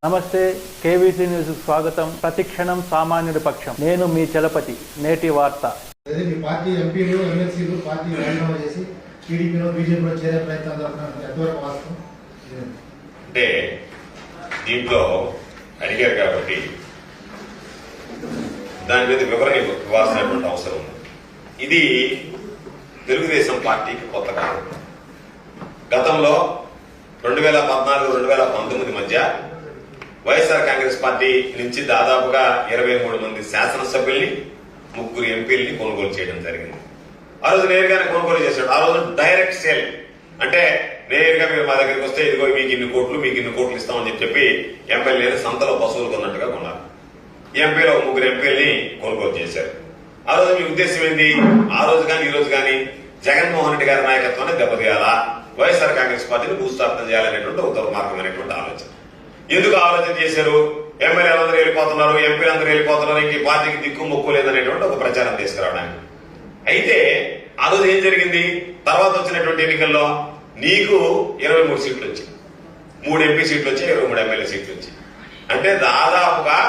నమస్తే, KVC news స్వాగతం. ప్రతిక్షణం సామాన్యుడి పక్షం. నేను మీ చలపతి. నేటి వార్త. పార్టీ ఎంపీలు ఎమ్మెల్సీలు పార్టీ రాజీనామా చేసి టీడీపీలో బీజేపీలో చేరే ప్రయత్నాలు ఎంతవరకు వాస్తవం? అంటే దీంట్లో అడిగారు కాబట్టి దాని మీద వివరణ ఇవ్వాల్సినటువంటి అవసరం ఉంది. ఇది తెలుగుదేశం పార్టీకి కొత్త కాదు. గతంలో 2014-2019 మధ్య వైఎస్ఆర్ కాంగ్రెస్ పార్టీ నుంచి దాదాపుగా 23 మంది శాసనసభ్యుల్ని 3 ఎంపీలని కొనుగోలు చేయడం జరిగింది. ఆ రోజు నేరుగానే కొనుగోలు చేశాడు. ఆ రోజు డైరెక్ట్ సేల్, అంటే నేరుగా మీరు మా దగ్గరికి వస్తే ఇదిగో మీకు ఇన్ని కోట్లు ఇస్తామని చెప్పి ఎమ్మెల్యేలు సంతలో పశువులు కొన్నట్టుగా కొన్నారు. ఎంపీలో 3 ఎంపీలని కొనుగోలు చేశారు. ఆ రోజు మీ ఉద్దేశం ఏంటి? ఆ రోజు కానీ ఈ రోజు కానీ జగన్మోహన్ రెడ్డి గారి నాయకత్వాన్ని దెబ్బతీయాలా, వైఎస్ఆర్ కాంగ్రెస్ పార్టీని భూస్థాపన చేయాలనేటువంటి ఒక దుర్మార్గమైనటువంటి ఆలోచన. ఎందుకు ఆలోచన చేశారు? ఎమ్మెల్యేలందరూ వెళ్ళిపోతున్నారు, ఎంపీలందరూ వెళ్ళిపోతున్నారు, ఇంక ఈ పార్టీకి దిక్కు మొక్కు లేదనేటువంటి ఒక ప్రచారం తీసుకురావడానికి. అయితే ఆ రోజు ఏం జరిగింది? తర్వాత వచ్చినటువంటి ఎన్నికల్లో నీకు 23 సీట్లు వచ్చాయి, 3 ఎంపీ సీట్లు వచ్చాయి, 23 ఎమ్మెల్యే సీట్లు వచ్చాయి. అంటే దాదాపుగా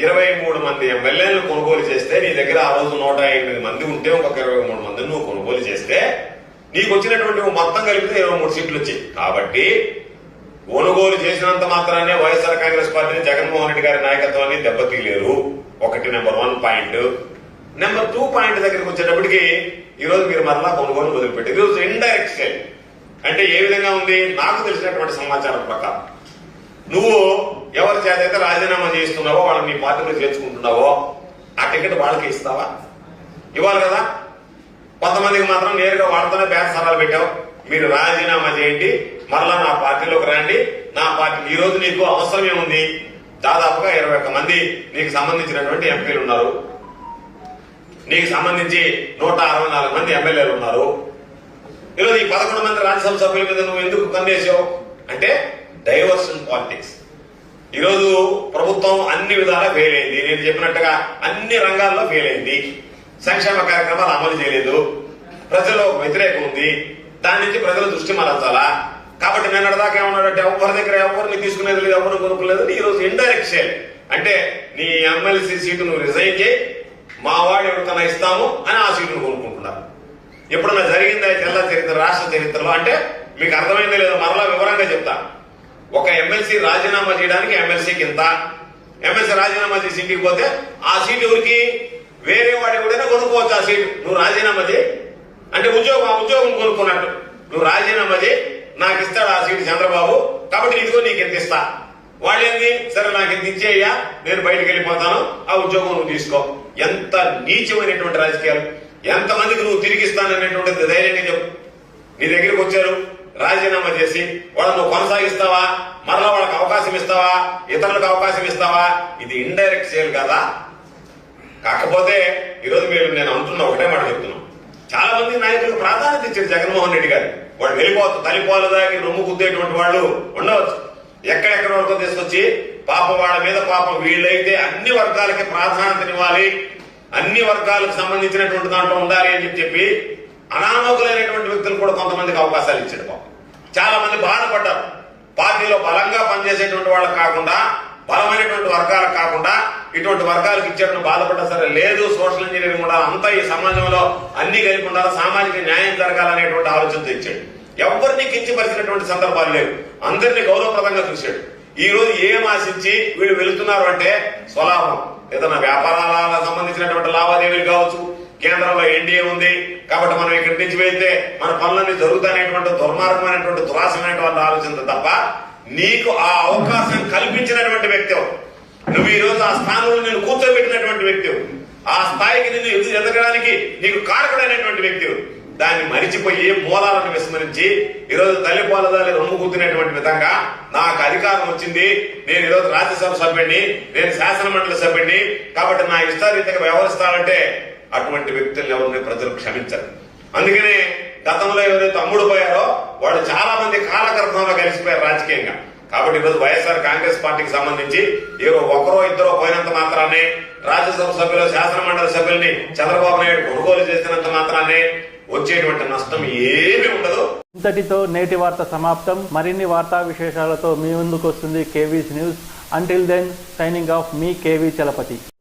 23 మంది ఎమ్మెల్యేలను కొనుగోలు చేస్తే నీ దగ్గర ఆ రోజు 108 మంది ఉంటే ఇంకొక 23 మందిని నువ్వు కొనుగోలు చేస్తే నీకు వచ్చినటువంటి మొత్తం కలిపితే 23 సీట్లు వచ్చాయి. కాబట్టి కొనుగోలు చేసినంత మాత్రానే వైఎస్ఆర్ కాంగ్రెస్ పార్టీని జగన్మోహన్ రెడ్డి గారి నాయకత్వాన్ని దెబ్బతీయలేరు. ఒకటి నెంబర్ 1 పాయింట్. నెంబర్ 2 పాయింట్ దగ్గరికి వచ్చేటప్పటికి ఈ రోజు మీరు మరలా కొనుగోలు మొదలుపెట్టి ఈ రోజు ఇండైరెక్ట్ సేల్ అంటే ఏ విధంగా ఉంది? నాకు తెలిసినటువంటి సమాచారం ప్రకారం నువ్వు ఎవరి చేత అయితే రాజీనామా చేస్తున్నావో వాళ్ళని నీ పార్టీలో చేర్చుకుంటున్నావో ఆ టికెట్ వాళ్ళకి ఇస్తావా? ఇవ్వాలి కదా. కొంతమందికి మాత్రం నేరుగా వాళ్ళతోనే బేరసారాలు పెట్టావు. మీరు రాజీనామా చేయండి, మరలా నా పార్టీలోకి రండి. నా పార్టీ ఈ రోజు నీకు అవసరం ఏముంది? దాదాపుగా 21 మంది నీకు సంబంధించినటువంటి ఎంపీలు ఉన్నారు, నీకు సంబంధించి 164 మంది ఎమ్మెల్యేలు ఉన్నారు. ఈరోజు ఈ 11 మంది రాజ్యసభ సభ్యుల మీద నువ్వు ఎందుకు కన్నేసావు? అంటే డైవర్షన్ పాలిటిక్స్. ఈరోజు ప్రభుత్వం అన్ని విధాలా ఫెయిల్ అయింది. నేను చెప్పినట్టుగా అన్ని రంగాల్లో ఫెయిల్ అయింది. సంక్షేమ కార్యక్రమాలు అమలు చేయలేదు, ప్రజల్లో వ్యతిరేకం ఉంది, దాని నుంచి ప్రజల దృష్టి మరల్చాలా. కాబట్టి నేను అడదాకా ఏమన్నాడంటే ఎవరి దగ్గర ఎవరిని తీసుకునేది లేదు, ఎవరిని కొనుక్కోలేదు. ఈ రోజు ఇండైరెక్ట్ సేల్ అంటే నీ ఎమ్మెల్సీ సీటు నువ్వు రిజైన్ చేయి, మా వాడు ఎవరికైనా ఇస్తాము అని ఆ సీటును కొనుక్కుంటున్నారు. ఎప్పుడన్నా జరిగిందా తెల్ల చరిత్ర, రాష్ట్ర చరిత్రలో? అంటే మీకు అర్థమైందో లేదో మరలా వివరంగా చెప్తా. ఒక ఎమ్మెల్సీ రాజీనామా చేయడానికి ఎమ్మెల్సీకి ఇంత, ఎమ్మెల్సీ రాజీనామా చేసి ఇంటికి పోతే ఆ సీటు ఎవరికి? వేరే వాడి కూడా కొనుక్కోవచ్చు ఆ సీటు. నువ్వు రాజీనామా చేయి అంటే ఉద్యోగం కొనుక్కున్నట్టు. నువ్వు రాజీనామా చేయి, నాకు ఇస్తాడు ఆ సీటు చంద్రబాబు, కాబట్టి ఇదిగో నీకు ఎంత ఇస్తా. వాళ్ళేంది? సరే నాకు ఎంత ఇచ్చేయ్యా, నేను బయటకు వెళ్ళిపోతాను, ఆ ఉద్యోగం నువ్వు తీసుకో. ఎంత నీచమైనటువంటి రాజకీయాలు! ఎంతమందికి నువ్వు తిరిగిస్తాననేటువంటిది ధైర్యంగా చెప్పు. నీ దగ్గరికి వచ్చారు, రాజీనామా చేసి వాళ్ళను నువ్వు కొనసాగిస్తావా? మరలా వాళ్ళకి అవకాశం ఇస్తావా? ఇతరులకు అవకాశం ఇస్తావా? ఇది ఇండైరెక్ట్ సేల్ కదా. కాకపోతే ఈరోజు మీరు నేను అంటున్నా ఒకటే మాట చెప్తున్నాం. చాలా మంది నాయకులకు ప్రాధాన్యత ఇచ్చారు జగన్మోహన్ రెడ్డి గారు. వాళ్ళు వెళ్ళిపోతారు, తలిపోలు దాకి రొమ్ము గుద్దేటువంటి వాళ్ళు ఉండవచ్చు. ఎక్కడెక్కడ వరకు తీసుకొచ్చి పాపం వాళ్ళ మీద పాపం వీళ్ళైతే అన్ని వర్గాలకి ప్రాధాన్యతనివ్వాలి, అన్ని వర్గాలకు సంబంధించినటువంటి దాంట్లో ఉండాలి అని చెప్పి అనామకులైనటువంటి వ్యక్తులు కూడా కొంతమందికి అవకాశాలు ఇచ్చాడు. పాపం చాలా మంది బాధపడ్డారు. పార్టీలో బలంగా పనిచేసేటువంటి వాళ్ళకి కాకుండా, బలమైనటువంటి వర్గాలకు కాకుండా ఇటువంటి వర్గాలకు ఇచ్చేటువంటి బాధపడ్డా. సరే లేదు, సోషల్ ఇంజనీరింగ్ ఉండాలి, అంతా ఈ సమాజంలో అన్ని కలిపి ఉండాలి, సామాజిక న్యాయం జరగాలనేటువంటి ఆలోచనతో ఇచ్చాడు. ఎవరిని కించపరిచినటువంటి సందర్భాలు లేవు, అందరినీ గౌరవప్రదంగా చూశాడు. ఈ రోజు ఏం ఆశించి వీళ్ళు వెళుతున్నారు అంటే స్వలాభం, ఏదైనా వ్యాపారాలకు సంబంధించినటువంటి లావాదేవీలు కావచ్చు. కేంద్రంలో ఎన్డీఏ ఉంది కాబట్టి మనం ఇక్కడి నుంచి వెళ్తే మన పనులన్నీ జరుగుతాయనేటువంటి దుర్మార్గమైనటువంటి దురాశమైనటువంటి ఆలోచన తప్ప నీకు ఆ అవకాశం కల్పించినటువంటి వ్యక్తి, నువ్వు ఈ రోజు ఆ స్థానంలో నేను కూర్చోబెట్టినటువంటి వ్యక్తి, ఆ స్థాయికి నిన్ను ఎదగడానికి నీకు కారకుడైనటువంటి వ్యక్తి, దాన్ని మరిచిపోయి మూలాలను విస్మరించి ఈరోజు తల్లిపాలదాలి రొమ్ము కూతున్నటువంటి విధంగా నాకు అధికారం వచ్చింది, నేను ఈరోజు రాజ్యసభ సభ్యుడిని, నేను శాసనమండలి సభ్యుడిని, కాబట్టి నా ఇష్టారీతిగా వ్యవహరిస్తానంటే అటువంటి వ్యక్తులను ఎవరిని ప్రజలు క్షమించరు. అందుకనే గతంలో ఎవరైతే అమ్ముడు పోయారో వాళ్ళు చాలా మంది కాలగర్భంలో కలిసిపోయారు రాజకీయంగా. కాబట్టి ఈరోజు వైఎస్ఆర్ కాంగ్రెస్ పార్టీకి సంబంధించి ఒకరో ఇద్దరో పోయినంత మాత్రాన్ని, రాజ్యసభ సభ్యులు, శాసనమండలి సభ్యుల్ని చంద్రబాబు నాయుడు కొనుగోలు చేసినంత మాత్రాన్ని వచ్చేటువంటి నష్టం ఏమీ ఉండదు. ఇంతటితో నేటి వార్త సమాప్తం. మరిన్ని వార్తా విశేషాలతో మీ ముందుకు వస్తుంది KVC news. Until then, signing off, me KV Chalapati.